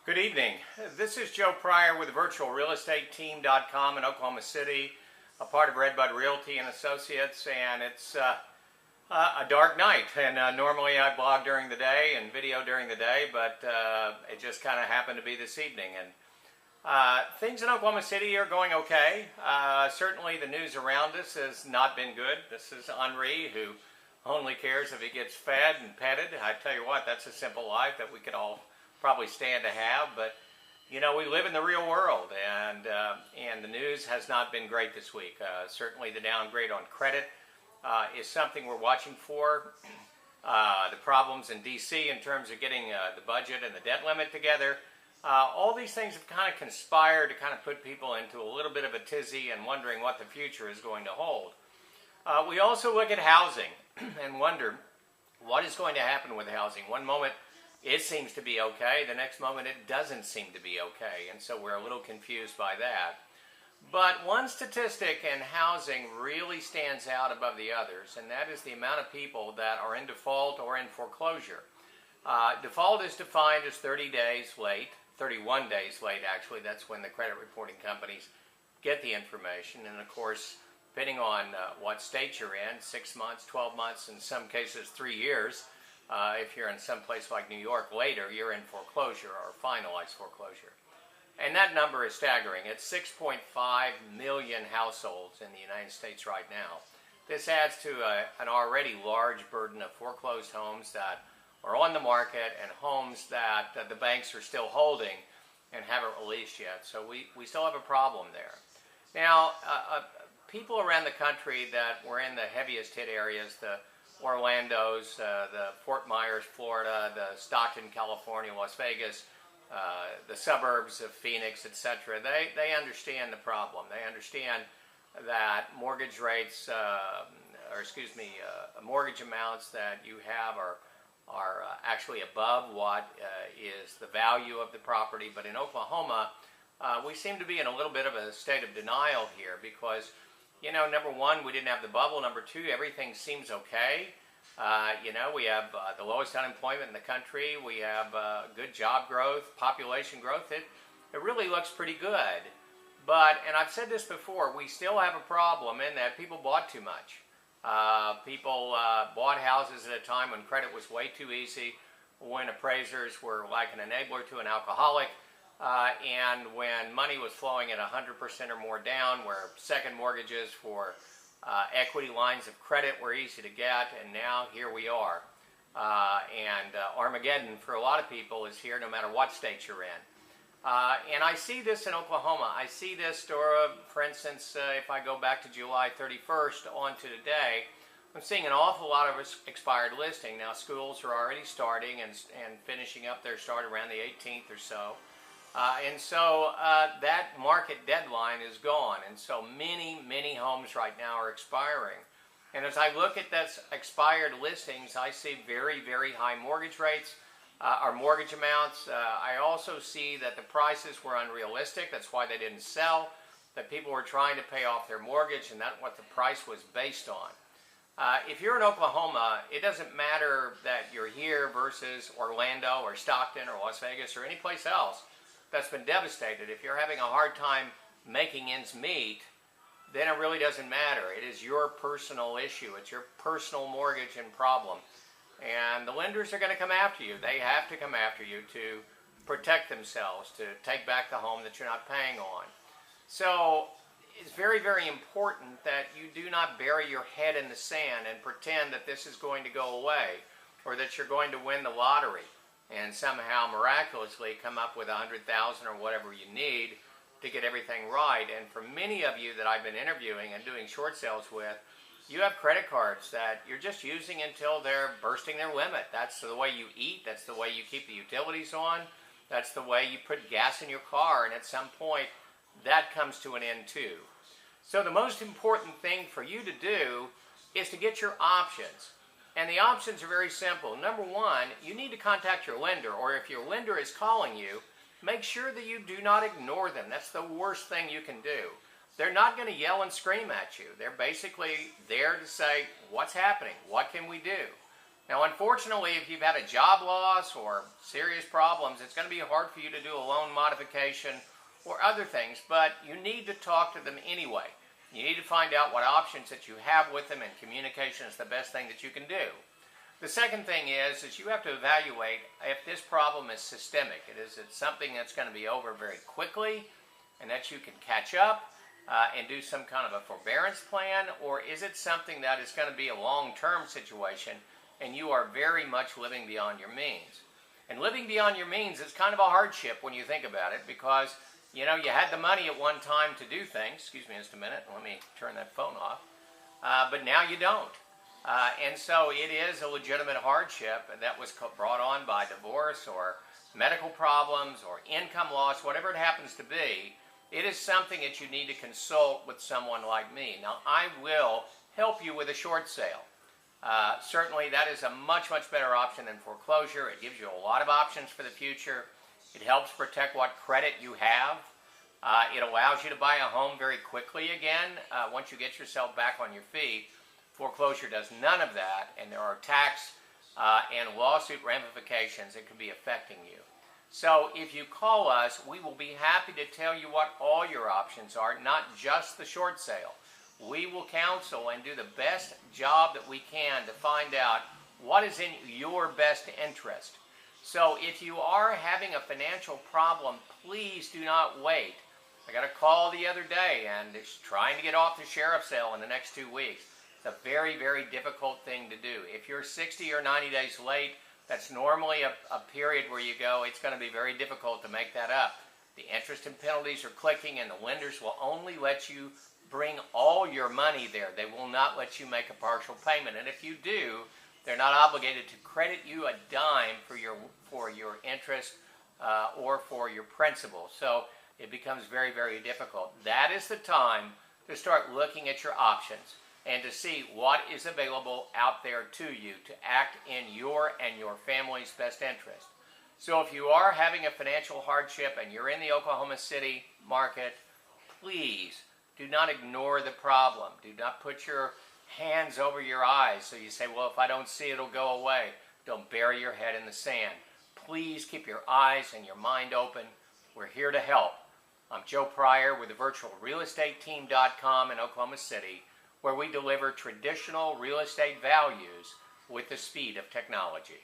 Good evening. This is Joe Pryor with virtualrealestateteam.com in Oklahoma City, a part of Redbud Realty and Associates, and it's a dark night. And normally I blog during the day and video during the day, but it just kind of happened to be this evening. And things in Oklahoma City are going okay. Certainly the news around us has not been good. This is Henri, who only cares if he gets fed and petted. I tell you what, that's a simple life that we could all probably stand to have, but you know, we live in the real world, and the news has not been great this week. Certainly the downgrade on credit is something we're watching for. The problems in DC in terms of getting the budget and the debt limit together. All these things have kind of conspired to kind of put people into a little bit of a tizzy and wondering what the future is going to hold. We also look at housing and wonder what is going to happen with housing. One moment it seems to be okay, the next moment it doesn't seem to be okay, and so we're a little confused by that. But one statistic in housing really stands out above the others, and that is the amount of people that are in default or in foreclosure. Default is defined as 30 days late, 31 days late actually. That's when the credit reporting companies get the information, and of course, depending on what state you're in, 6 months, 12 months, in some cases 3 years. If you're in some place like New York later, you're in foreclosure or finalized foreclosure. And that number is staggering. It's 6.5 million households in the United States right now. This adds to an already large burden of foreclosed homes that are on the market and homes that the banks are still holding and haven't released yet. So we still have a problem there. Now, people around the country that were in the heaviest hit areas, the Orlando's, the Fort Myers, Florida, the Stockton, California, Las Vegas, the suburbs of Phoenix, etc. They understand the problem. They understand that mortgage rates, mortgage amounts that you have are actually above what is the value of the property. But in Oklahoma, we seem to be in a little bit of a state of denial here because, you know, number one, we didn't have the bubble. Number two, everything seems okay. You know, we have the lowest unemployment in the country. We have good job growth, population growth. It really looks pretty good. But, and I've said this before, we still have a problem in that people bought too much. People bought houses at a time when credit was way too easy, when appraisers were like an enabler to an alcoholic. And when money was flowing at 100% or more down, where second mortgages for equity lines of credit were easy to get, and now here we are. Armageddon for a lot of people is here no matter what state you're in. And I see this in Oklahoma. I see this, Dora, for instance, if I go back to July 31st on to today, I'm seeing an awful lot of expired listing. Now schools are already starting and finishing up their start around the 18th or so. And so that market deadline is gone, and so many homes right now are expiring. And as I look at those expired listings, I see very high mortgage rates, or mortgage amounts. I also see that the prices were unrealistic. That's why they didn't sell, that people were trying to pay off their mortgage, and that's what the price was based on. If you're in Oklahoma, it doesn't matter that you're here versus Orlando or Stockton or Las Vegas or any place else that's been devastated. If you're having a hard time making ends meet, then it really doesn't matter. It is your personal issue. It's your personal mortgage and problem. And the lenders are going to come after you. They have to come after you to protect themselves, to take back the home that you're not paying on. So it's very important that you do not bury your head in the sand and pretend that this is going to go away or that you're going to win the lottery and somehow miraculously come up with 100,000 or whatever you need to get everything right. And for many of you that I've been interviewing and doing short sales with, you have credit cards that you're just using until they're bursting their limit. That's the way you eat. That's the way you keep the utilities on. That's the way you put gas in your car. And at some point, that comes to an end too. So the most important thing for you to do is to get your options. And the options are very simple. Number one, you need to contact your lender, or if your lender is calling you, make sure that you do not ignore them. That's the worst thing you can do. They're not going to yell and scream at you. They're basically there to say, what's happening? What can we do? Now, unfortunately, if you've had a job loss or serious problems, it's going to be hard for you to do a loan modification or other things, but you need to talk to them anyway. You need to find out what options that you have with them, and communication is the best thing that you can do. The second thing is you have to evaluate if this problem is systemic. Is it something that's going to be over very quickly and that you can catch up and do some kind of a forbearance plan, or is it something that is going to be a long-term situation and you are very much living beyond your means? And living beyond your means is kind of a hardship when you think about it, because you know you had the money at one time to do things. Excuse me just a minute, let me turn that phone off. But now you don't. And so it is a legitimate hardship that was brought on by divorce or medical problems or income loss, whatever it happens to be. It is something that you need to consult with someone like me. Now, I will help you with a short sale. Certainly, that is a much, much better option than foreclosure. It gives you a lot of options for the future. It helps protect what credit you have. It allows you to buy a home very quickly again once you get yourself back on your feet. Foreclosure does none of that, and there are tax and lawsuit ramifications that could be affecting you. So if you call us, we will be happy to tell you what all your options are, not just the short sale. We will counsel and do the best job that we can to find out what is in your best interest. So if you are having a financial problem, please do not wait. I got a call the other day, and it's trying to get off the sheriff's sale in the next 2 weeks. It's a very, very difficult thing to do. If you're 60 or 90 days late, that's normally a period where you go, it's going to be very difficult to make that up. The interest and penalties are clicking, and the lenders will only let you bring all your money there. They will not let you make a partial payment. And if you do, they're not obligated to credit you a dime for your interest or for your principal. So it becomes very, very difficult. That is the time to start looking at your options and to see what is available out there to you to act in your and your family's best interest. So if you are having a financial hardship and you're in the Oklahoma City market, please do not ignore the problem. Do not put your hands over your eyes so you say, well, if I don't see it, it'll go away. Don't bury your head in the sand. Please keep your eyes and your mind open. We're here to help. I'm Joe Pryor with the virtualrealestateteam.com in Oklahoma City, where we deliver traditional real estate values with the speed of technology.